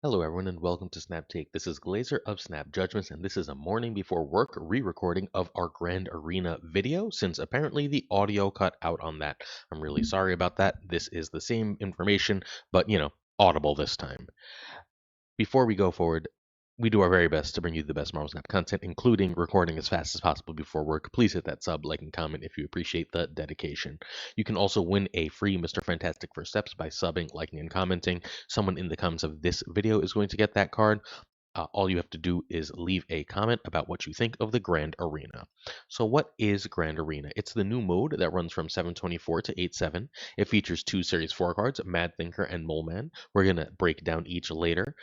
Hello, everyone, and welcome to Snap Take. This is Glazer of Snap Judgments, and this is a morning before work re-recording of our Grand Arena video, since apparently the audio cut out on that. I'm really sorry about that. This is the same information, but audible this time. Before we go forward, we do our very best to bring you the best Marvel Snap content, including recording as fast as possible before work. Please hit that sub, like, and comment if you appreciate the dedication. You can also win a free Mr. Fantastic First Steps by subbing, liking, and commenting. Someone in the comments of this video is going to get that card. All you have to do is leave a comment about what you think of the Grand Arena. So what is Grand Arena? It's the new mode that runs from 724 to 87. It features two Series 4 cards, Mad Thinker and Mole Man. We're going to break down each later,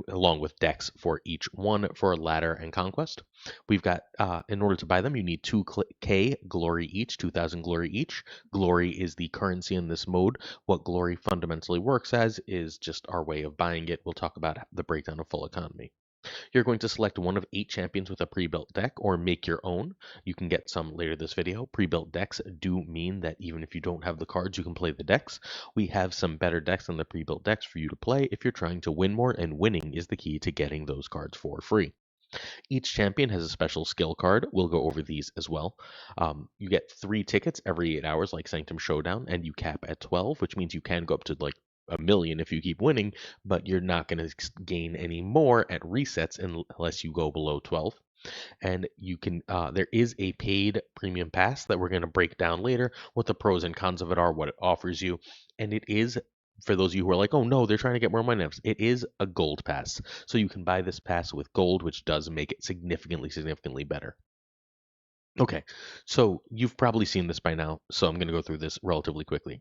along with decks for each one for Ladder and Conquest. We've got, in order to buy them, you need 2K glory each, 2,000 glory each. Glory is the currency in this mode. What glory fundamentally works as is just our way of buying it. We'll talk about the breakdown of full economy. You're going to select one of 8 champions with a pre-built deck or make your own. You can get some later this video. Pre-built decks do mean that even if you don't have the cards, you can play the decks. We have some better decks than the pre-built decks for you to play if you're trying to win more, and winning is the key to getting those cards for free. Each champion has a special skill card. We'll go over these as well. You get 3 tickets every 8 hours, like Sanctum Showdown, and you cap at 12, which means you can go up to like a million if you keep winning, but you're not going to gain any more at resets unless you go below 12. And you can there is a paid premium pass that we're going to break down later, what the pros and cons of it are, what it offers you. And it is, for those of you who are like, oh no, they're trying to get more money, it is a gold pass. So you can buy this pass with gold, which does make it significantly better. Okay, so you've probably seen this by now, so I'm going to go through this relatively quickly.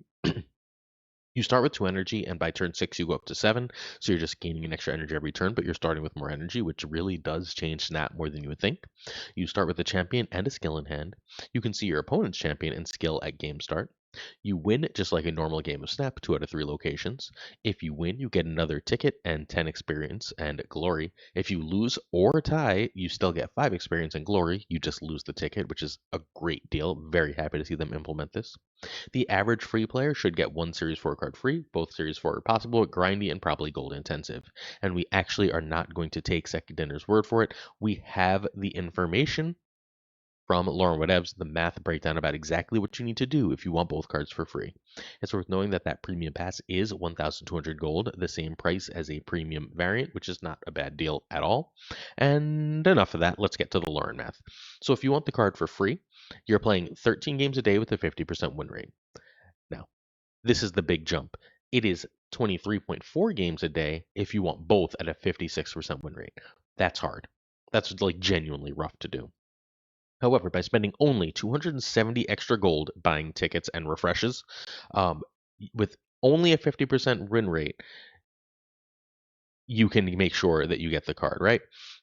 You start with 2 energy, and by turn 6 you go up to 7, so you're just gaining an extra energy every turn, but you're starting with more energy, which really does change Snap more than you would think. You start with a champion and a skill in hand. You can see your opponent's champion and skill at game start. You win just like a normal game of Snap, 2 out of 3 locations. If you win, you get another ticket and 10 experience and glory. If you lose or tie, you still get 5 experience and glory. You just lose the ticket, which is a great deal. Very happy to see them implement this. The average free player should get 1 Series 4 card free. Both Series 4 are possible, grindy, and probably gold intensive. And we actually are not going to take Second Dinner's word for it. We have the information from Lauren Whatevs, the math breakdown about exactly what you need to do if you want both cards for free. It's worth knowing that that premium pass is 1,200 gold, the same price as a premium variant, which is not a bad deal at all. And enough of that, let's get to the Lauren math. So if you want the card for free, you're playing 13 games a day with a 50% win rate. Now, this is the big jump. It is 23.4 games a day if you want both at a 56% win rate. That's hard. That's like genuinely rough to do. However, by spending only 270 extra gold buying tickets and refreshes, with only a 50% win rate, you can make sure that you get the card, right?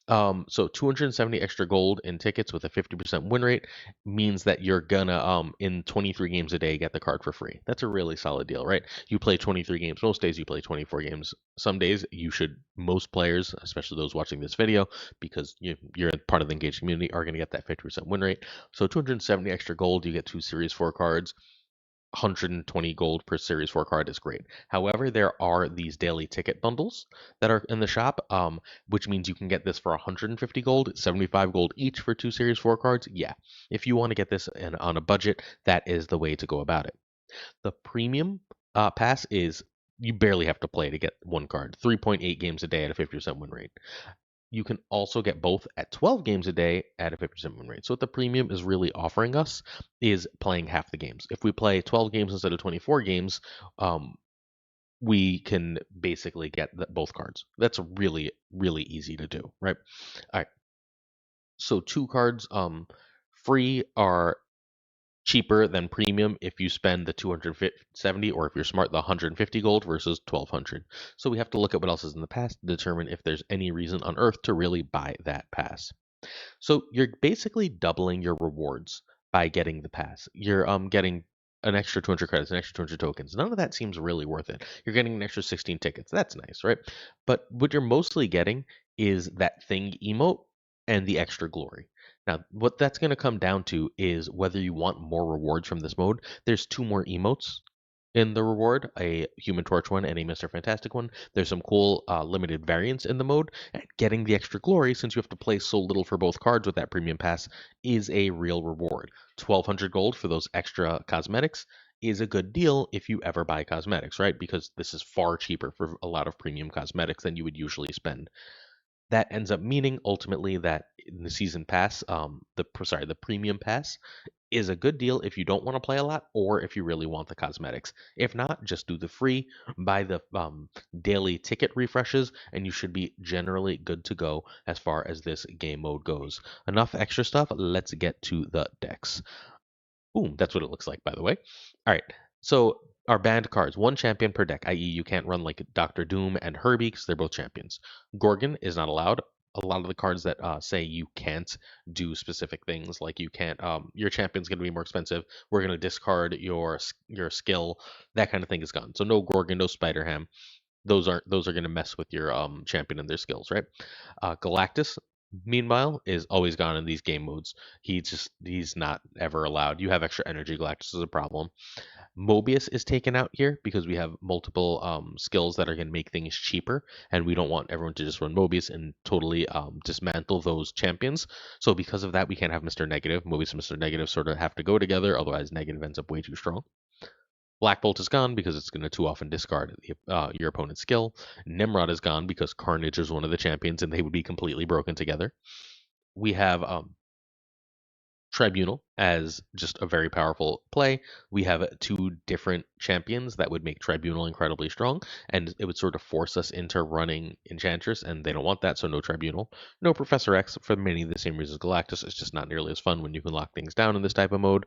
So 270 extra gold in tickets with a 50% win rate means that you're gonna, in 23 games a day, get the card for free. That's a really solid deal, right? You play 23 games. Most days you play 24 games. Some days you should, most players, especially those watching this video, because you're part of the engaged community, are gonna get that 50% win rate. So 270 extra gold, you get 2 Series 4 cards. 120 gold per Series 4 card is great. However, there are these daily ticket bundles that are in the shop, which means you can get this for 150 gold, 75 gold each for 2 Series 4 cards. Yeah, if you want to get this on a budget, that is the way to go about it. The premium pass is you barely have to play to get one card, 3.8 games a day at a 50% win rate. You can also get both at 12 games a day at a 50% win rate. So what the premium is really offering us is playing half the games. If we play 12 games instead of 24 games, we can basically get both cards. That's really, really easy to do, right? All right. So 2 cards free are cheaper than premium if you spend the 270, or if you're smart, the 150 gold versus 1200. So we have to look at what else is in the past to determine if there's any reason on earth to really buy that pass. So you're basically doubling your rewards by getting the pass. You're getting an extra 200 credits, an extra 200 tokens. None of that seems really worth it. You're getting an extra 16 tickets. That's nice, right? But what you're mostly getting is that thing emote and the extra glory. Now, what that's going to come down to is whether you want more rewards from this mode. There's 2 more emotes in the reward, a Human Torch one and a Mr. Fantastic one. There's some cool limited variants in the mode. And getting the extra glory, since you have to play so little for both cards with that premium pass, is a real reward. 1200 gold for those extra cosmetics is a good deal if you ever buy cosmetics, right? Because this is far cheaper for a lot of premium cosmetics than you would usually spend. That ends up meaning ultimately that in the season pass, the premium pass is a good deal if you don't want to play a lot or if you really want the cosmetics. If not, just do the free, buy the daily ticket refreshes, and you should be generally good to go as far as this game mode goes. Enough extra stuff. Let's get to the decks. Boom, that's what it looks like, by the way. All right, so our banned cards, one champion per deck, i.e., you can't run like Doctor Doom and Herbie because they're both champions. Gorgon is not allowed. A lot of the cards that say you can't do specific things, like you can't, your champion's going to be more expensive. We're going to discard your skill. That kind of thing is gone. So no Gorgon, no Spider Ham. Those are going to mess with your champion and their skills, right? Galactus, meanwhile, is always gone in these game modes. He's not ever allowed. You have extra energy. Galactus is a problem. Mobius is taken out here because we have multiple skills that are going to make things cheaper, and we don't want everyone to just run Mobius and totally dismantle those champions. So because of that, we can't have Mr. Negative. Mobius and Mr. Negative sort of have to go together, otherwise Negative ends up way too strong. Black Bolt is gone because it's going to too often discard your opponent's skill. Nimrod is gone because Carnage is one of the champions and they would be completely broken together. We have Tribunal as just a very powerful play. We have two different champions that would make Tribunal incredibly strong, and it would sort of force us into running Enchantress, and they don't want that, so no Tribunal. No Professor X for many of the same reasons Galactus. It's just not nearly as fun when you can lock things down in this type of mode.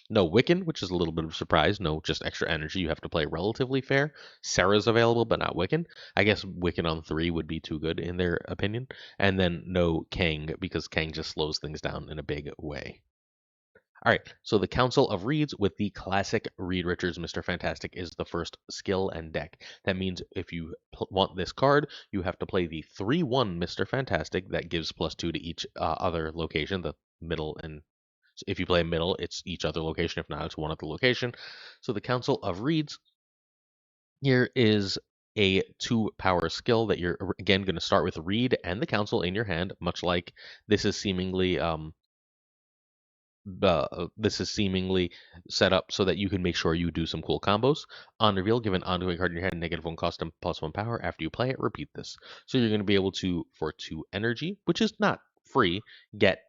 No Wiccan, which is a little bit of a surprise. No, just extra energy. You have to play relatively fair. Sarah's available, but not Wiccan. I guess Wiccan on 3 would be too good in their opinion. And then no Kang, because Kang just slows things down in a big way. All right, so the Council of Reeds with the classic Reed Richards Mr. Fantastic is the first skill and deck. That means if you want this card, you have to play the 3/1 Mr. Fantastic that gives +2 to each other location, the middle and if you play middle, it's each other location. If not, it's one other location. So the Council of Reeds here is a 2-power skill that you're again going to start with Reed and the Council in your hand, much like this is seemingly set up so that you can make sure you do some cool combos. On reveal, give an ongoing card in your hand, -1 cost and +1 power. After you play it, repeat this. So you're going to be able to, for 2 energy, which is not free, get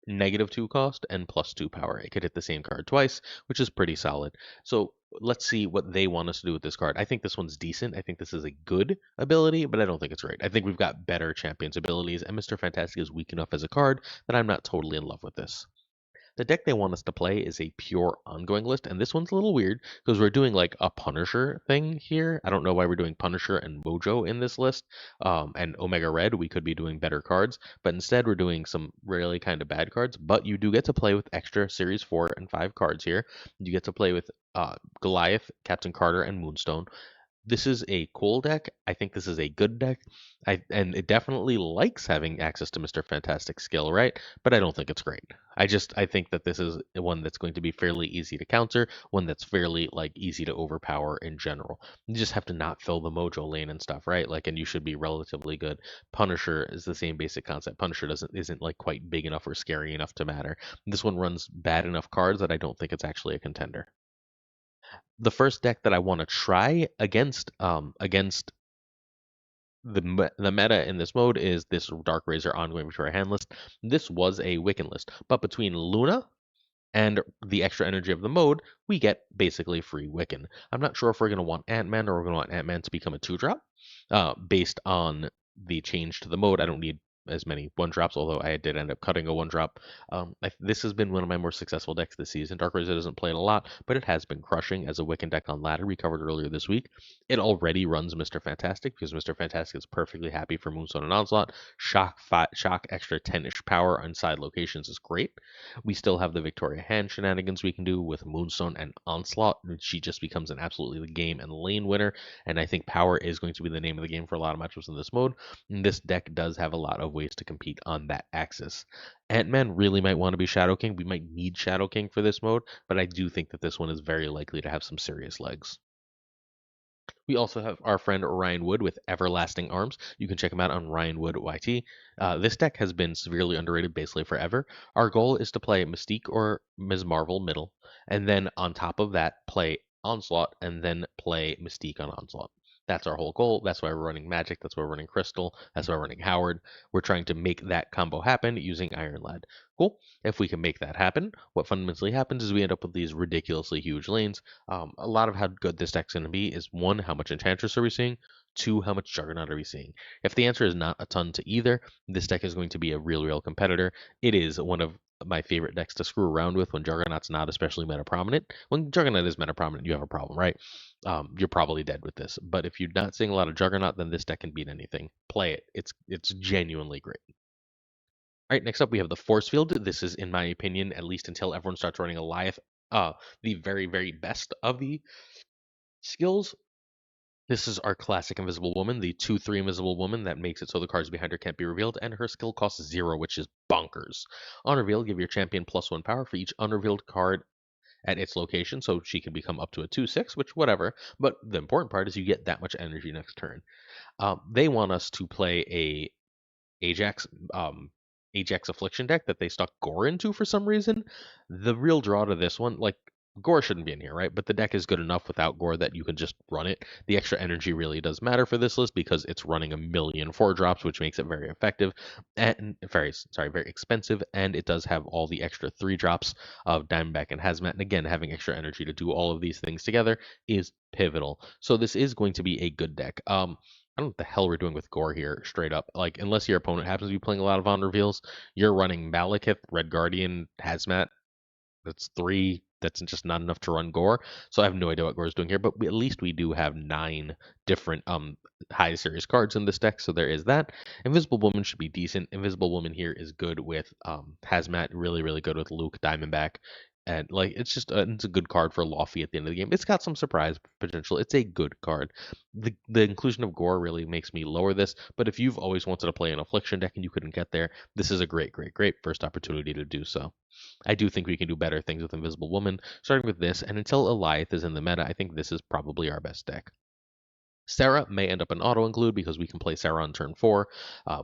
-2 cost and +2 power. It could hit the same card twice, which is pretty solid. So let's see what they want us to do with this card. I think this one's decent. I think this is a good ability, but I don't think it's great. I think we've got better champions abilities, and Mr. Fantastic is weak enough as a card that I'm not totally in love with this. The deck they want us to play is a pure ongoing list, and this one's a little weird because we're doing like a Punisher thing here. I don't know why we're doing Punisher and Mojo in this list, and Omega Red. We could be doing better cards, but instead we're doing some really kind of bad cards. But you do get to play with extra Series 4 and 5 cards here. You get to play with Goliath, Captain Carter, and Moonstone. This is a cool deck. I think this is a good deck. And it definitely likes having access to Mr. Fantastic skill, right? But I don't think it's great. I think that this is one that's going to be fairly easy to counter, one that's fairly like easy to overpower in general. You just have to not fill the mojo lane and stuff, right? Like, and you should be relatively good. Punisher is the same basic concept. Punisher isn't like quite big enough or scary enough to matter. This one runs bad enough cards that I don't think it's actually a contender. The first deck that I want to try against the meta in this mode is this Dark Razor ongoing Victoria hand list. This was a Wiccan list, but between Luna and the extra energy of the mode, we get basically free Wiccan. I'm not sure if we're going to want Ant-Man or we're going to want Ant-Man to become a 2-drop based on the change to the mode. I don't need as many 1-drops, although I did end up cutting a 1-drop. This has been one of my more successful decks this season. Dark Razor doesn't play it a lot, but it has been crushing as a Wiccan deck on ladder. We covered earlier this week. It already runs Mr. Fantastic because Mr. Fantastic is perfectly happy for Moonstone and Onslaught. Shock extra 10-ish power on side locations is great. We still have the Victoria Hand shenanigans we can do with Moonstone and Onslaught. She just becomes an absolutely game and lane winner, and I think power is going to be the name of the game for a lot of matchups in this mode. And this deck does have a lot of ways to compete on that axis. Ant-Man really might want to be Shadow King. We might need Shadow King for this mode, but I do think that this one is very likely to have some serious legs. We also have our friend Ryan Wood with Everlasting Arms. You can check him out on Ryan Wood YT. This deck has been severely underrated basically forever. Our goal is to play Mystique or Ms. Marvel middle, and then on top of that, play Onslaught, and then play Mystique on Onslaught. That's our whole goal. That's why we're running Magic. That's why we're running Crystal. That's why we're running Howard. We're trying to make that combo happen using Iron Lad. Cool. If we can make that happen, what fundamentally happens is we end up with these ridiculously huge lanes. A lot of how good this deck's going to be is one, how much Enchantress are we seeing? Two, how much Juggernaut are we seeing? If the answer is not a ton to either, this deck is going to be a real competitor. It is one of my favorite decks to screw around with when Juggernaut's not especially meta prominent. When Juggernaut is meta prominent, you have a problem, right? You're probably dead with this. But if you're not seeing a lot of Juggernaut, then this deck can beat anything. Play it. It's genuinely great. All right, next up we have the force field. This is, in my opinion, at least until everyone starts running Goliath, the very best of the skills. This is our classic Invisible Woman, the 2/3 Invisible Woman that makes it so the cards behind her can't be revealed, and her skill costs 0, which is bonkers. On reveal, give your champion +1 power for each unrevealed card at its location, so she can become up to a 2/6, which whatever. But the important part is you get that much energy next turn. They want us to play a Ajax Ajax Affliction deck that they stuck Gore into for some reason. The real draw to this one, like Gore shouldn't be in here, right? But the deck is good enough without Gore that you can just run it. The extra energy really does matter for this list because it's running a million 4-drops, which makes it very effective and very expensive, and it does have all the extra 3-drops of Diamondback and Hazmat. And again, having extra energy to do all of these things together is pivotal. So this is going to be a good deck. I don't know what the hell we're doing with Gore here, straight up. Like, unless your opponent happens to be playing a lot of on reveals, you're running Malekith, Red Guardian, Hazmat. That's 3. That's just not enough to run Gore. So I have no idea what Gore's doing here, but at least we do have 9 different high series cards in this deck, so there is that. Invisible Woman should be decent. Invisible Woman here is good with Hazmat, really good with Luke, Diamondback. And like it's a good card for Lofty at the end of the game. It's got some surprise potential. It's a good card. The inclusion of Gore really makes me lower this, but if you've always wanted to play an Affliction deck and you couldn't get there, this is a great first opportunity to do so. I do think we can do better things with Invisible Woman, starting with this, and until Eliath is in the meta, I think this is probably our best deck. Sarah may end up an auto include because we can play Sarah on turn 4.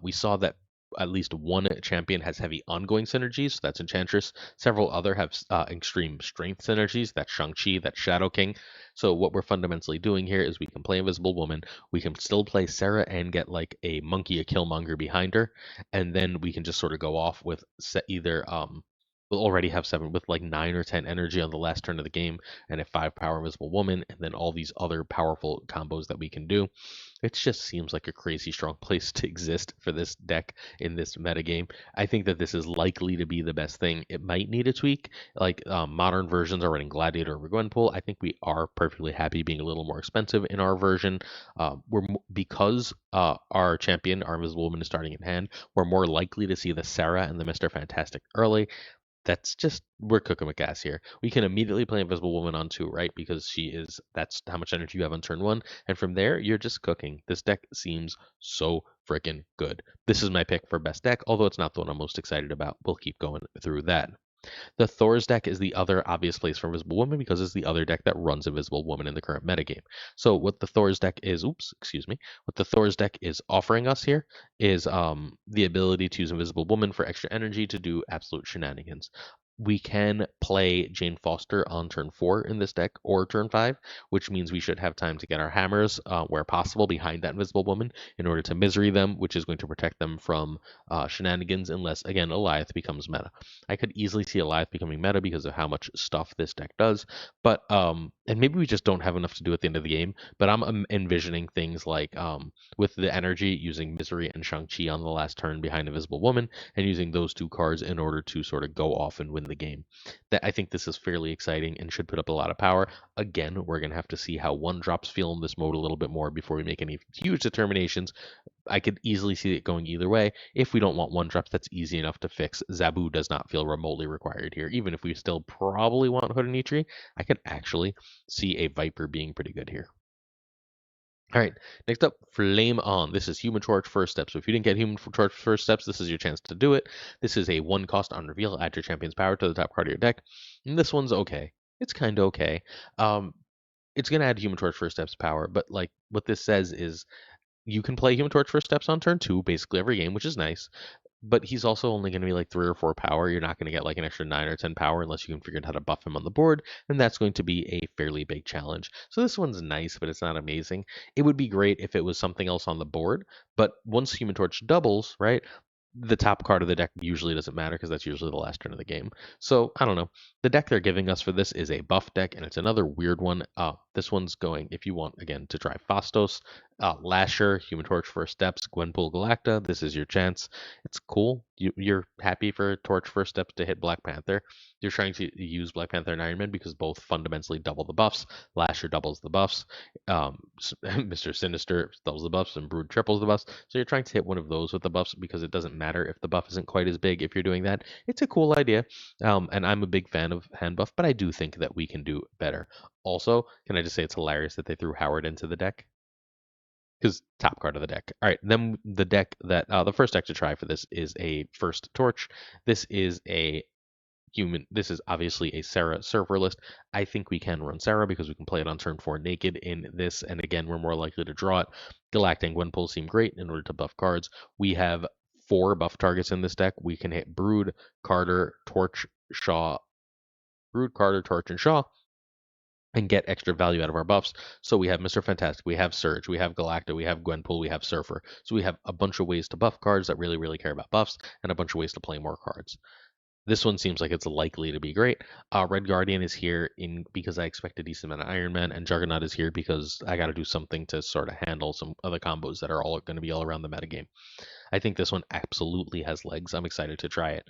We saw that at least one champion has heavy ongoing synergies, so that's Enchantress. Several other have extreme strength synergies, that's Shang-Chi, that's Shadow King. So what we're fundamentally doing here is we can play Invisible Woman, we can still play Sarah and get like a monkey, a Killmonger behind her, and then we can just sort of go off with either we'll already have 7 with like 9 or 10 energy on the last turn of the game and a 5 power Invisible Woman, and then all these other powerful combos that we can do. It just seems like a crazy strong place to exist for this deck in this metagame. I think that this is likely to be the best thing. It might need a tweak, like modern versions are running Gladiator or Gwenpool. I think we are perfectly happy being a little more expensive in our version. Because our champion, our Invisible Woman, is starting in hand, we're more likely to see the Sarah and the Mr. Fantastic early. That's just we're cooking with gas here. We can immediately play Invisible Woman on 2, right? Because that's how much energy you have on turn 1. And from there, you're just cooking. This deck seems so freaking good. This is my pick for best deck, although it's not the one I'm most excited about. We'll keep going through that. The Thors deck is the other obvious place for Invisible Woman because it's the other deck that runs Invisible Woman in the current metagame. So what the Thors deck is, what the Thors deck is offering us here is the ability to use Invisible Woman for extra energy to do absolute shenanigans. We can play Jane Foster on turn 4 in this deck or turn 5, which means we should have time to get our hammers where possible behind that Invisible Woman in order to misery them, which is going to protect them from shenanigans unless, again, Eliath becomes meta. I could easily see Eliath becoming meta because of how much stuff this deck does, but and maybe we just don't have enough to do at the end of the game, but I'm envisioning things like with the energy using Misery and Shang-Chi on the last turn behind Invisible Woman and using those 2 cards in order to sort of go off and win the game. That I think this is fairly exciting and should put up a lot of power. Again, we're going to have to see how 1-drops feel in this mode a little bit more before we make any huge determinations. I could easily see it going either way. If we don't want 1-drops, that's easy enough to fix. Zabu does not feel remotely required here. Even if we still probably want Hodenitri, I could actually see a Viper being pretty good here. All right, next up, Flame On. This is Human Torch First Steps. So if you didn't get Human Torch First Steps, this is your chance to do it. This is a 1 cost on reveal. Add your champion's power to the top card of your deck. And this one's okay. It's kind of okay. it's going to add Human Torch First Steps power, but like what this says is you can play Human Torch First Steps on turn 2 basically every game, which is nice. But he's also only going to be like 3 or 4 power. You're not going to get like an extra 9 or 10 power unless you can figure out how to buff him on the board, and that's going to be a fairly big challenge. So this one's nice, but it's not amazing. It would be great if it was something else on the board, but once Human Torch doubles, right? The top card of the deck usually doesn't matter because that's usually the last turn of the game. So I don't know. The deck they're giving us for this is a buff deck, and it's another weird one. This one's going, if you want again to try Fastos, Lasher, Human Torch First Steps, Gwenpool Galacta. This is your chance. It's cool. You're happy for Torch First Steps to hit Black Panther. You're trying to use Black Panther and Iron Man because both fundamentally double the buffs. Lasher doubles the buffs. Mr. Sinister doubles the buffs, and Brood triples the buffs. So you're trying to hit one of those with the buffs because it doesn't matter if the buff isn't quite as big if you're doing that. It's a cool idea. And I'm a big fan of hand buff, but I do think that we can do better. Also, can I just say it's hilarious that they threw Howard into the deck? Because top card of the deck. All right, then the deck that the first deck to try for this is a First Torch. This is a human. This is obviously a Sarah server list. I think we can run Sarah because we can play it on turn 4 naked in this, and again, we're more likely to draw it. Galactic and Gwenpool seem great in order to buff cards. We have 4 buff targets in this deck. We can hit Brood, Carter, Torch, Shaw, Brood, Carter, Torch, and Shaw, and get extra value out of our buffs. So we have Mr. Fantastic, we have Surge, we have Galacta, we have Gwenpool, we have Surfer. So we have a bunch of ways to buff cards that really, really care about buffs, and a bunch of ways to play more cards. This one seems like it's likely to be great. Red Guardian is here in because I expect a decent amount of Iron Man, and Juggernaut is here because I got to do something to sort of handle some other combos that are all going to be all around the metagame. I think this one absolutely has legs. I'm excited to try it.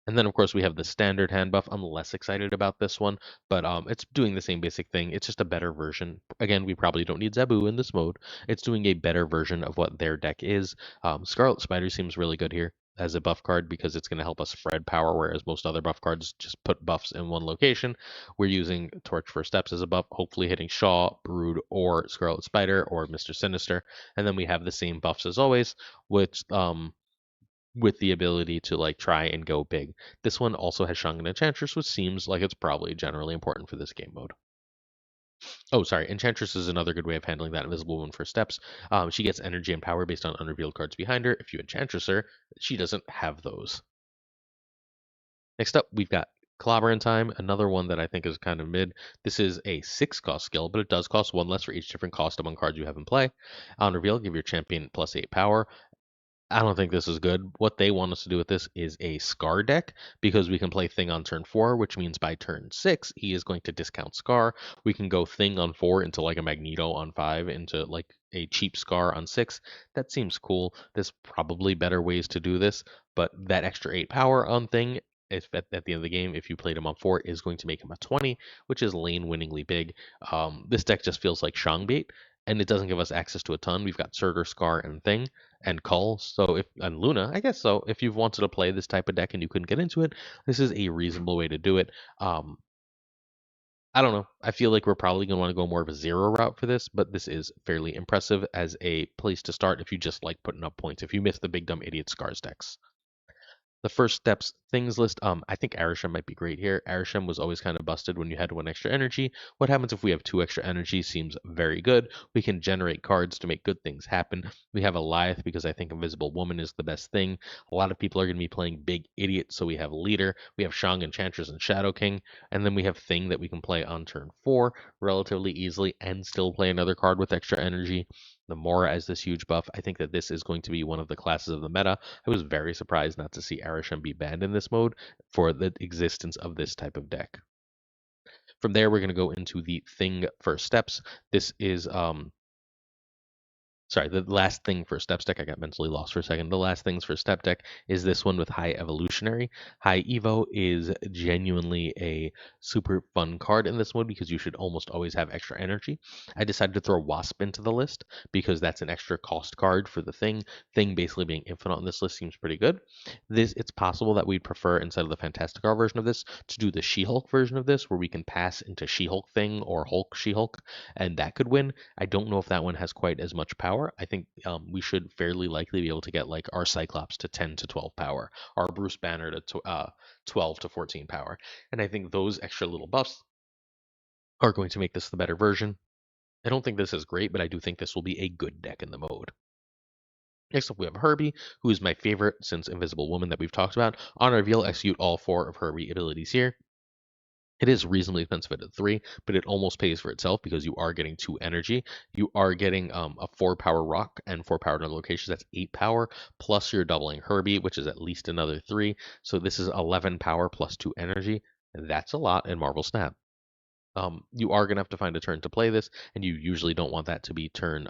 And then, of course, we have the standard hand buff. I'm less excited about this one, but it's doing the same basic thing. It's just a better version. Again, we probably don't need Zabu in this mode. It's doing a better version of what their deck is. Scarlet Spider seems really good here as a buff card because it's going to help us spread power, whereas most other buff cards just put buffs in one location. We're using Torch First Steps as a buff, hopefully hitting Shaw, Brood, or Scarlet Spider, or Mr. Sinister. And then we have the same buffs as always, which with the ability to like try and go big. This one also has Shang and Enchantress, which seems like it's probably generally important for this game mode. Oh, sorry. Enchantress is another good way of handling that invisible woman for steps. She gets energy and power based on unrevealed cards behind her. If you Enchantress her, she doesn't have those. Next up, we've got Clobbering Time, another one that I think is kind of mid. This is a 6 cost skill, but it does cost 1 less for each different cost among cards you have in play. On reveal, give your champion +8 power. I don't think this is good. What they want us to do with this is a Scar deck because we can play Thing on turn 4, which means by turn 6, he is going to discount Scar. We can go Thing on 4 into like a Magneto on 5 into like a cheap Scar on 6. That seems cool. There's probably better ways to do this, but that extra 8 power on Thing, if at the end of the game, if you played him on 4, is going to make him a 20, which is lane winningly big. This deck just feels like Shang bait, and it doesn't give us access to a ton. We've got Surtur, Scar, and Thing and Cull. So if and Luna, I guess so. If you've wanted to play this type of deck and you couldn't get into it, this is a reasonable way to do it. I don't know. I feel like we're probably going to want to go more of a 0 route for this, but this is fairly impressive as a place to start if you just like putting up points. If you miss the big dumb idiot Scars decks. The first steps things list, I think Arishem might be great here. Arishem was always kind of busted when you had 1 extra energy. What happens if we have 2 extra energy seems very good. We can generate cards to make good things happen. We have Eliath because I think Invisible Woman is the best thing. A lot of people are going to be playing Big Idiot, so we have Leader. We have Shang, Enchantress, and Shadow King. And then we have Thing that we can play on turn 4 relatively easily and still play another card with extra energy. The Mora as this huge buff. I think that this is going to be one of the classes of the meta. I was very surprised not to see Arishem be banned in this mode for the existence of this type of deck. From there, we're going to go into the Thing First Steps. This is the last thing for Steps deck, I got mentally lost for a second. The last things for Step deck is this one with High Evolutionary. High Evo is genuinely a super fun card in this mode because you should almost always have extra energy. I decided to throw Wasp into the list because that's an extra cost card for the Thing. Thing basically being infinite on this list seems pretty good. It's possible that we'd prefer, instead of the Fantastic R version of this, to do the She-Hulk version of this, where we can pass into She-Hulk Thing or Hulk She-Hulk, and that could win. I don't know if that one has quite as much power. I think we should fairly likely be able to get like our Cyclops to 10 to 12 power, our Bruce Banner to 12 to 14 power. And I think those extra little buffs are going to make this the better version. I don't think this is great, but I do think this will be a good deck in the mode. Next up, we have Herby, who is my favorite since Invisible Woman that we've talked about. On reveal, execute all 4 of Herby abilities here. It is reasonably expensive at 3, but it almost pays for itself because you are getting 2 energy. You are getting a 4 power rock and 4 power in other locations. That's 8 power, plus you're doubling Herby, which is at least another 3. So this is 11 power plus 2 energy. That's a lot in Marvel Snap. You are gonna have to find a turn to play this, and you usually don't want that to be turn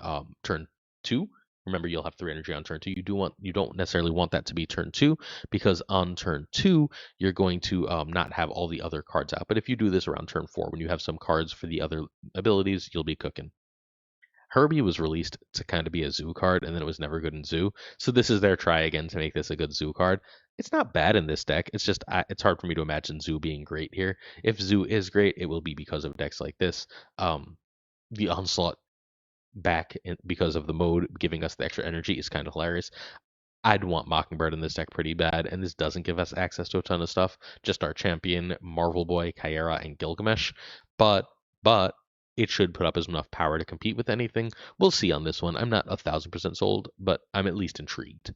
2. Remember, you'll have 3 energy on turn 2. You don't necessarily want that to be turn 2 because on turn 2 you're going to not have all the other cards out. But if you do this around turn 4, when you have some cards for the other abilities, you'll be cooking. Herby was released to kind of be a zoo card, and then it was never good in zoo. So this is their try again to make this a good zoo card. It's not bad in this deck. It's just it's hard for me to imagine zoo being great here. If zoo is great, it will be because of decks like this. The onslaught because of the mode giving us the extra energy is kind of hilarious. I'd want Mockingbird in this deck pretty bad, and this doesn't give us access to a ton of stuff. Just our champion, Marvel Boy, Kyera, and Gilgamesh. But it should put up as enough power to compete with anything. We'll see on this one. I'm not 1,000% sold, but I'm at least intrigued.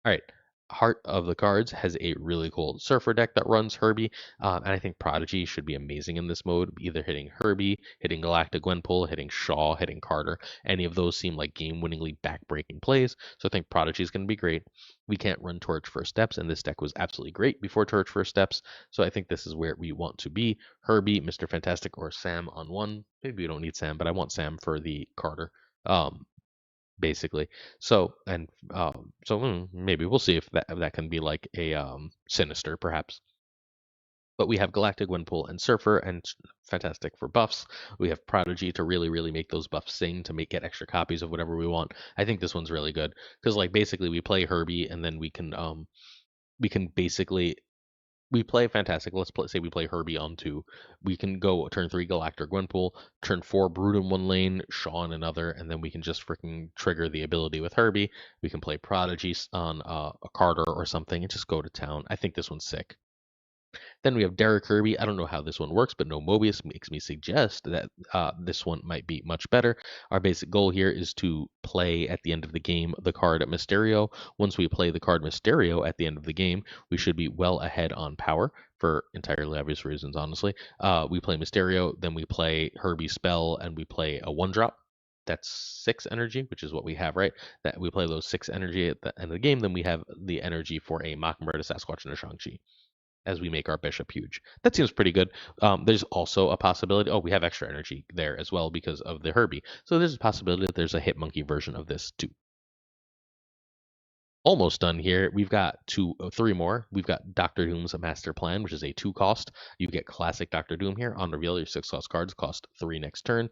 All right. Heart of the Cards has a really cool Surfer deck that runs Herby, and I think Prodigy should be amazing in this mode, either hitting Herby, hitting Galactic Gwenpool, hitting Shaw, hitting Carter. Any of those seem like game-winningly back-breaking plays, so I think Prodigy is going to be great. We can't run Torch First Steps, and this deck was absolutely great before Torch First Steps, so I think this is where we want to be. Herby, Mr. Fantastic, or Sam on one. Maybe we don't need Sam, but I want Sam for the Carter. Basically. Maybe we'll see if that can be like a Sinister perhaps. But we have Galactic Windpool and Surfer and Fantastic for buffs. We have Prodigy to really make those buffs sing to get extra copies of whatever we want. I think this one's really good because like basically we play Herby and then we can basically we play Fantastic. Say we play Herby on 2. We can go turn 3 Galactic Gwenpool, turn 4 Brood in one lane, Shaw in another, and then we can just freaking trigger the ability with Herby. We can play Prodigy on a Carter or something and just go to town. I think this one's sick. Then we have Derek Kirby. I don't know how this one works, but no Mobius makes me suggest that this one might be much better. Our basic goal here is to play at the end of the game the card Mysterio. Once we play the card Mysterio at the end of the game, we should be well ahead on power for entirely obvious reasons, honestly. We play Mysterio, then we play Herbie Spell, and we play a 1-drop. That's 6 energy, which is what we have, right? That we play those 6 energy at the end of the game, then we have the energy for a Mockingbird, a Sasquatch, and a Shang-Chi as we make our bishop huge. That seems pretty good. There's also a possibility. Oh, we have extra energy there as well because of the Herbie. So there's a possibility that there's a Hitmonkey version of this too. Almost done here. We've got 3 more. We've got Doctor Doom's Master Plan, which is a 2 cost. You get classic Doctor Doom here. On reveal, your 6 cost cards cost 3 next turn,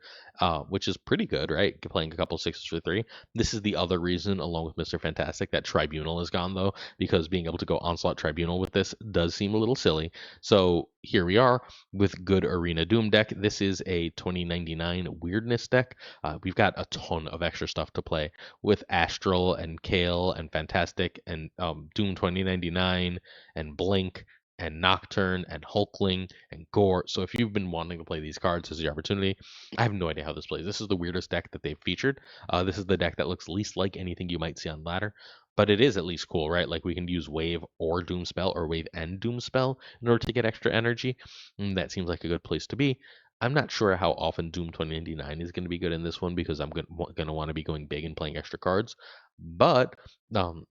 which is pretty good, right? Playing a couple 6s for 3. This is the other reason, along with Mr. Fantastic, that Tribunal is gone, though, because being able to go Onslaught Tribunal with this does seem a little silly. So here we are with good Arena Doom deck. This is a 2099 Weirdness deck. We've got a ton of extra stuff to play with Astral and Kale and Fantastic and Doom 2099 and Blink and Nocturne and Hulkling and Gore. So if you've been wanting to play these cards, this is your opportunity. I have no idea how this plays. This is the weirdest deck that they've featured. This is the deck that looks least like anything you might see on ladder, but it is at least cool, right? Like we can use Wave or Doom Spell or Wave and Doom Spell in order to get extra energy. That seems like a good place to be. I'm not sure how often Doom 2099 is going to be good in this one because I'm going to want to be going big and playing extra cards. But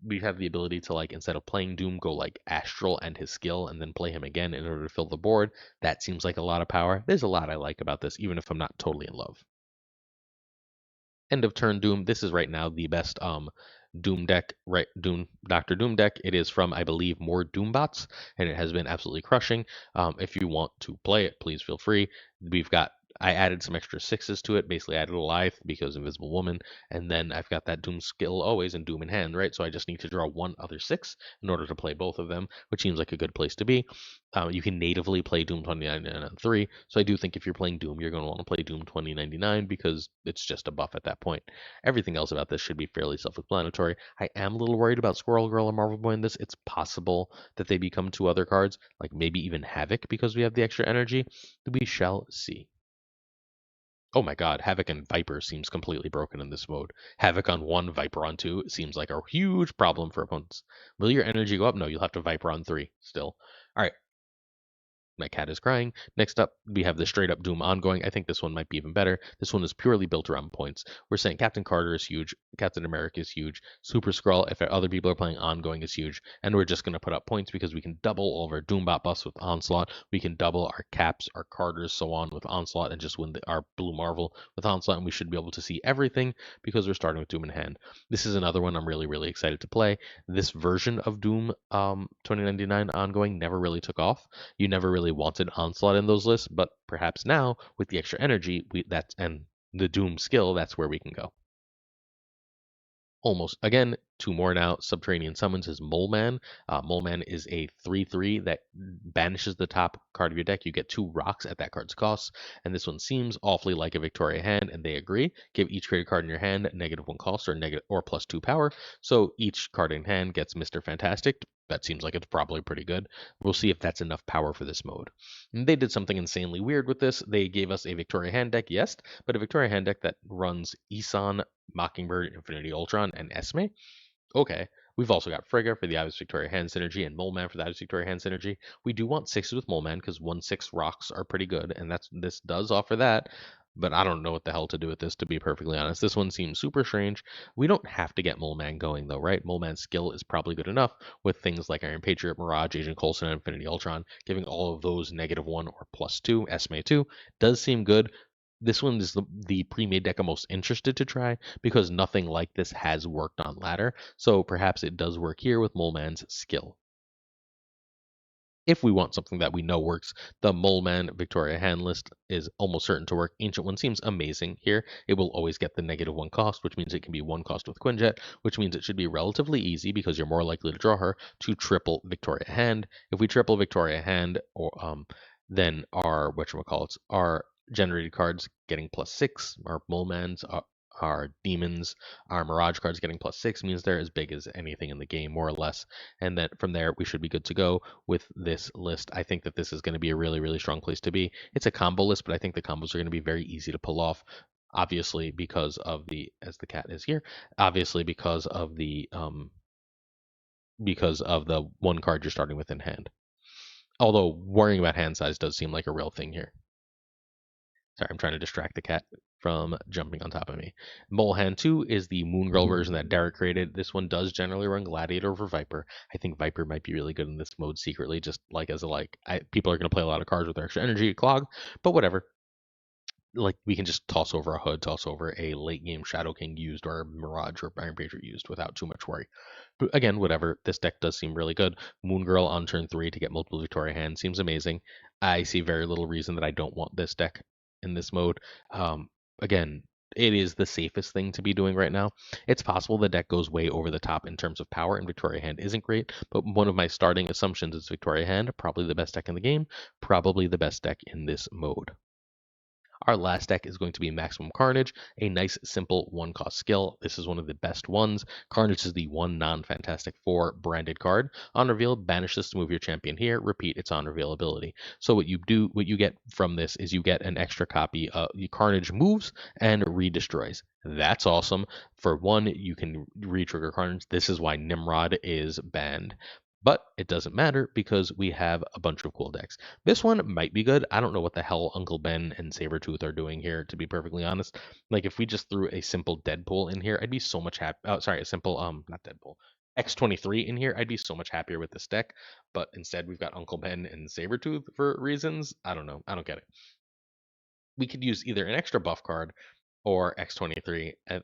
we have the ability to, like, instead of playing Doom, go like Astral and his skill and then play him again in order to fill the board. That seems like a lot of power. There's a lot I like about this, even if I'm not totally in love. End of turn Doom. This is right now the best Doom deck, right? Doctor Doom deck. It is from, I believe, more Doombots, and it has been absolutely crushing. If you want to play it, please feel free. I added some extra 6s to it. Basically, added a Lithe because Invisible Woman, and then I've got that Doom skill always and Doom in hand, right? So I just need to draw one other 6 in order to play both of them, which seems like a good place to be. You can natively play Doom 2099 on 3, so I do think if you're playing Doom, you're going to want to play Doom 2099 because it's just a buff at that point. Everything else about this should be fairly self-explanatory. I am a little worried about Squirrel Girl and Marvel Boy in this. It's possible that they become 2 other cards, like maybe even Havoc because we have the extra energy. We shall see. Oh my god, Havoc and Viper seems completely broken in this mode. Havoc on 1, Viper on 2 seems like a huge problem for opponents. Will your energy go up? No, you'll have to Viper on 3 still. Alright, my cat is crying. Next up, we have the straight up Doom ongoing. I think this one might be even better. This one is purely built around points. We're saying Captain Carter is huge, Captain America is huge, Super Skrull, if other people are playing ongoing, is huge, and we're just going to put up points because we can double all of our Doombot buffs with Onslaught. We can double our Caps, our Carters, so on with Onslaught, and just win our Blue Marvel with Onslaught, and we should be able to see everything because we're starting with Doom in hand. This is another one I'm really, really excited to play. This version of Doom 2099 ongoing never really took off. You never really wanted Onslaught in those lists, but perhaps now with the extra energy, that's and the Doom skill, that's where we can go. Almost again, two more now. Subterranean summons is Mole Man. Mole Man is a 3/3 that banishes the top card of your deck. You get 2 rocks at that card's cost, and this one seems awfully like a Victoria hand, and they agree. Give each created card in your hand -1 cost or negative or +2 power. So each card in hand gets Mr. Fantastic. That seems like it's probably pretty good. We'll see if that's enough power for this mode. And they did something insanely weird with this. They gave us a Victoria hand deck, yes, but a Victoria hand deck that runs Isan, Mockingbird, Infinity Ultron, and Esme. Okay. We've also got Frigga for the Obvious Victoria Hand synergy and Mole Man for the Obvious Victoria Hand synergy. We do want 6s with Mole Man because 1/6 rocks are pretty good, and this does offer that. But I don't know what the hell to do with this, to be perfectly honest. This one seems super strange. We don't have to get Mole Man going, though, right? Mole Man's skill is probably good enough with things like Iron Patriot, Mirage, Agent Coulson, and Infinity Ultron. Giving all of those -1 or +2, Esme 2, does seem good. This one is the pre-made deck I'm most interested to try because nothing like this has worked on ladder, so perhaps it does work here with Mole Man's skill. If we want something that we know works, the Mole Man Victoria hand list is almost certain to work. Ancient One seems amazing here. It will always get the -1 cost, which means it can be 1 cost with Quinjet, which means it should be relatively easy because you're more likely to draw her to triple Victoria hand. If we triple Victoria hand, or then our whatchamacallits, our generated cards getting +6, our Mole Mans, our demons, our mirage cards getting +6 means they're as big as anything in the game, more or less. And then from there, we should be good to go with this list. I think that this is going to be a really, really strong place to be. It's a combo list, but I think the combos are going to be very easy to pull off. Obviously, because of the, as the cat is here, obviously because of the one card you're starting with in hand. Although worrying about hand size does seem like a real thing here. Sorry, I'm trying to distract the cat from jumping on top of me. Mole Hand 2 is the Moon Girl version that Derek created. This one does generally run Gladiator over Viper. I think Viper might be really good in this mode secretly, just like as a people are going to play a lot of cards with their extra energy clog, but whatever. Like we can just toss over a Hood, toss over a late game Shadow King used or a Mirage or Iron Patriot used without too much worry. But again, whatever. This deck does seem really good. Moon Girl on turn 3 to get multiple Victoria hands seems amazing. I see very little reason that I don't want this deck in this mode. Again, it is the safest thing to be doing right now. It's possible the deck goes way over the top in terms of power, and Victoria Hand isn't great, but one of my starting assumptions is Victoria Hand, probably the best deck in the game, probably the best deck in this mode. Our last deck is going to be Maximum Carnage, a nice, simple 1-cost skill. This is one of the best ones. Carnage is the one non-Fantastic Four branded card. On reveal, banish this to move your champion here. Repeat its on reveal ability. So what you get from this is you get an extra copy of Carnage moves and redestroys. That's awesome. For one, you can re-trigger Carnage. This is why Nimrod is banned. But it doesn't matter because we have a bunch of cool decks. This one might be good. I don't know what the hell Uncle Ben and Sabretooth are doing here, to be perfectly honest. Like, if we just threw a simple Deadpool in here, I'd be so much happy. Oh, sorry, a simple, not Deadpool. X-23 in here, I'd be so much happier with this deck. But instead, we've got Uncle Ben and Sabretooth for reasons. I don't know. I don't get it. We could use either an extra buff card or X-23 at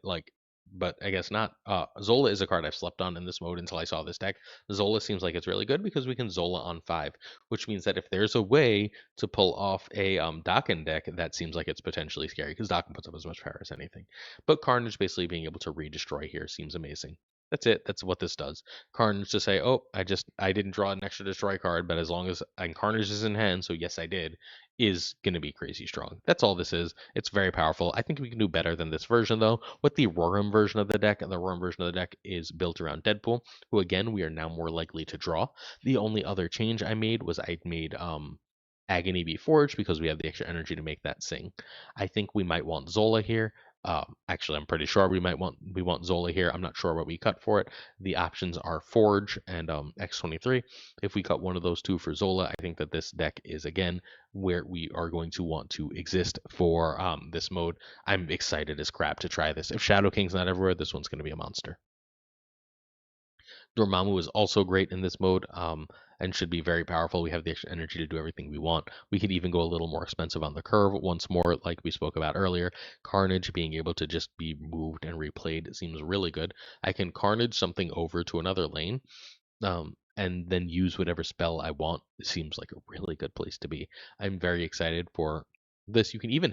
but I guess not. Zola is a card I've slept on in this mode until I saw this deck. Zola seems like it's really good because we can Zola on 5, which means that if there's a way to pull off a Dakin deck, that seems like it's potentially scary because Dakin puts up as much power as anything. But Carnage basically being able to re-destroy here seems amazing. That's it. That's what this does. Carnage to say, oh, I didn't draw an extra destroy card, but as long as and Carnage is in hand, so yes I did, is going to be crazy strong. That's all this is. It's very powerful. I think we can do better than this version, though, with the Roram version of the deck. And the Roram version of the deck is built around Deadpool, who, again, we are now more likely to draw. The only other change I made was I made Agony be Forged because we have the extra energy to make that sing. I think we might want Zola here. Actually, I'm pretty sure we want Zola here. I'm not sure what we cut for it. The options are Forge and X23. If we cut one of those two for Zola, I think that this deck is again where we are going to want to exist for this mode. I'm excited as crap to try this. If Shadow King's not everywhere, this one's going to be a monster. Dormammu is also great in this mode and should be very powerful. We have the extra energy to do everything we want. We could even go a little more expensive on the curve once more, like we spoke about earlier. Carnage being able to just be moved and replayed seems really good. I can Carnage something over to another lane and then use whatever spell I want. It seems like a really good place to be. I'm very excited for this. You can even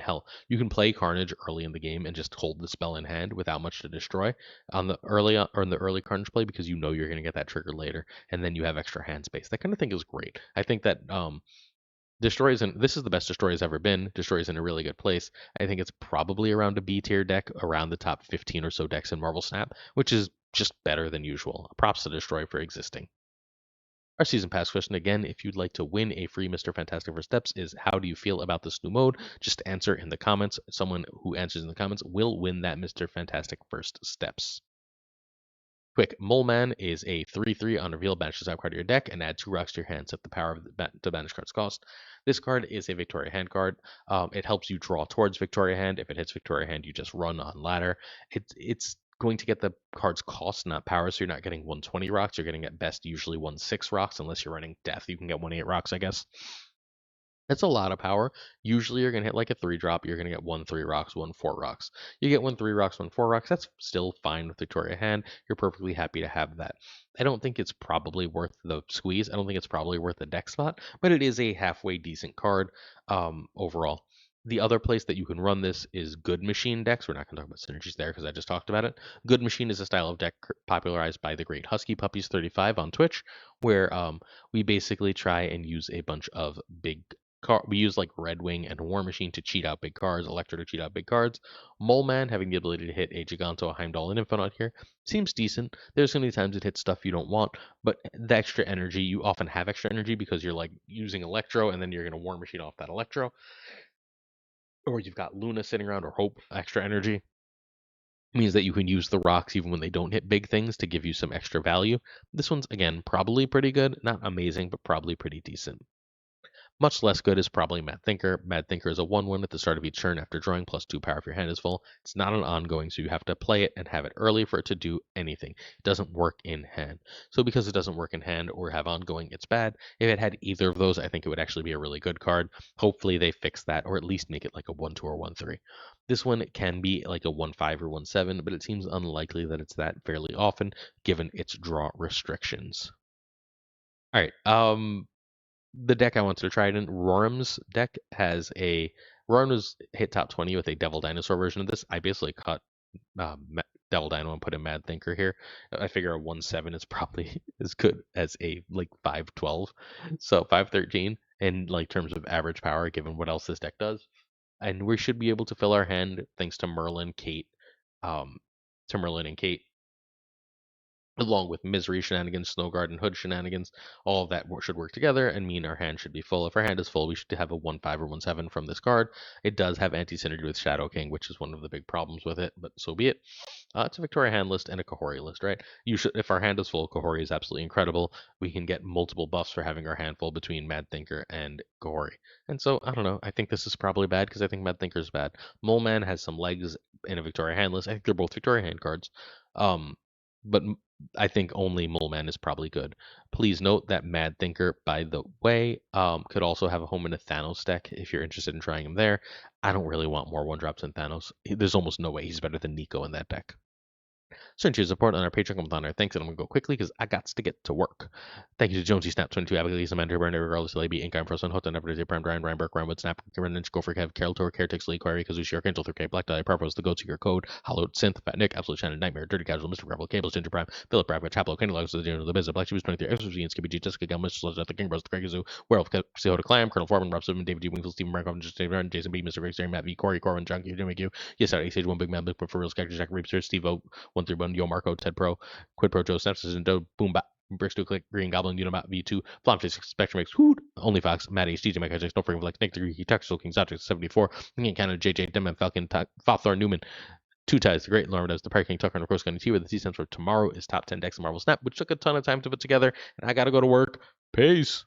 you can play Carnage early in the game and just hold the spell in hand without much to destroy on the early Carnage play because you know you're going to get that trigger later, and then you have extra hand space. That kind of thing is great. I think that Destroy's in this is the best Destroy has ever been. Destroy's in a really good place. I think it's probably around a B tier deck, around the top 15 or so decks in Marvel Snap, which is just better than usual. Props to Destroy for existing. Our season pass question again, if you'd like to win a free Mr. Fantastic First Steps, is how do you feel about this new mode? Just answer in the comments. Someone who answers in the comments will win that Mr. Fantastic First Steps. Quick, Mole Man is a 3/3 on reveal. Banish this card to your deck and add 2 rocks to your hand. Set the power of the banish card's cost. This card is a Victoria Hand card. It helps you draw towards Victoria Hand. If it hits Victoria Hand, you just run on ladder. It's going to get the card's cost, not power, so you're not getting 120 rocks. You're getting at best usually 1/6 rocks, unless you're running Death. You can get 1/8 rocks, I guess. That's a lot of power. Usually you're going to hit like a 3-drop. You're going to get 1/3 rocks, 1/4 rocks. You get 1/3 rocks, 1/4 rocks. That's still fine with Victoria Hand. You're perfectly happy to have that. I don't think it's probably worth the squeeze. I don't think it's probably worth the deck spot, but it is a halfway decent card overall. The other place that you can run this is Good Machine decks. We're not going to talk about synergies there because I just talked about it. Good Machine is a style of deck popularized by the great Husky Puppies 35 on Twitch, where we basically try and use a bunch of big we use like Red Wing and War Machine to cheat out big cards, Electro to cheat out big cards. Mole Man having the ability to hit a Giganto, a Heimdall, and Infinite here seems decent. There's going to be times it hits stuff you don't want, but the extra energy, you often have extra energy because you're like using Electro and then you're going to War Machine off that Electro. Or you've got Luna sitting around or Hope, extra energy. Means that you can use the rocks even when they don't hit big things to give you some extra value. This one's, again, probably pretty good. Not amazing, but probably pretty decent. Much less good is probably Mad Thinker. Mad Thinker is a 1/1 at the start of each turn after drawing +2 power if your hand is full. It's not an ongoing, so you have to play it and have it early for it to do anything. It doesn't work in hand. So because it doesn't work in hand or have ongoing, it's bad. If it had either of those, I think it would actually be a really good card. Hopefully they fix that or at least make it like a 1/2 or 1/3. This one can be like a 1/5 or 1/7, but it seems unlikely that it's that fairly often given its draw restrictions. All right. The deck I wanted to try it in, Rorum's deck has a Rorum's hit top 20 with a Devil Dinosaur version of this. I basically cut Devil Dino and put a Mad Thinker here. I figure a 1/7 is probably as good as a like 5/12, so 5/13 in like terms of average power given what else this deck does. And we should be able to fill our hand thanks to Merlin, Kate, to Merlin and Kate along with Misery shenanigans, Snow Garden, Hood shenanigans. All of that should work together and mean our hand should be full. If our hand is full, we should have a 1/5 or 1/7 from this card. It does have anti-synergy with Shadow King, which is one of the big problems with it, but so be it. It's a Victoria hand list and a Kahori list, right? If our hand is full, Kahori is absolutely incredible. We can get multiple buffs for having our hand full between Mad Thinker and Kahori. And so, I don't know. I think this is probably bad because I think Mad Thinker is bad. Mole Man has some legs in a Victoria hand list. I think they're both Victoria hand cards. But I think only Mole Man is probably good. Please note that Mad Thinker, by the way, could also have a home in a Thanos deck if you're interested in trying him there. I don't really want more 1-drops than Thanos. There's almost no way he's better than Nico in that deck. Send your support on our Patreon, comment on our thanks, and I'm going to go quickly because I got to get to work. Thank you to Jonesy, Snap 22, Abigail, Samantha, Burn, regardless of Laby, Ink, I'm Frozen, Hot, and Never Prime, Brian, Ryan, Burke, Ryanwood, Snap, Karen Lynch, Gopher, Kev, Carol Tor, Caretix, Lee, Query, Kazushi, Archangel, 3K, Black Dahlia, Purpose, The Goat Seeker, Code, Hollowed, Synth, Fat Nick, Absolute Shannon, Nightmare, Dirty Casual, Mr. Gravel, Cables, Ginger Prime, Philip, Brad, Chapel, Candy Logs, The General, The Biz, Black Shoes, 23, Exorcist, Skippy G, Jessica Gell, Mr. Sledge, The King Bros, The Craig Zoo, Werewolf, Sehoda Clam, Colonel Foreman, Rob Silverman, David G. Wingfield, Stephen Rankoff, Jason B, Mr. Rick, Matt V, Corey, Corwin, John Q, Jimmy Q, Yes, Out, Sage 1, Big Man, Big for Real, Skagger, Jack Reeps, Steve O, 131, Yo Marco, Ted Pro, Quid Pro Joe, Snaps, and Doe, Boom Bap, Bristol Click, Green Goblin, Unimap V2, Flomfish, Spectrum X, Hoot, Only Fox, Matty, DJ Mike, No Frame Flex, Nick 3, Textual King, Subject 74, King Canada, JJ, Demon, Falcon, Fafthor, Newman, Two Ties, the Great Lormandos, the Pirate King, Tucker, and of course, going to T, where the T stands for tomorrow is top 10 decks of Marvel Snap, which took a ton of time to put together, and I gotta go to work. Peace.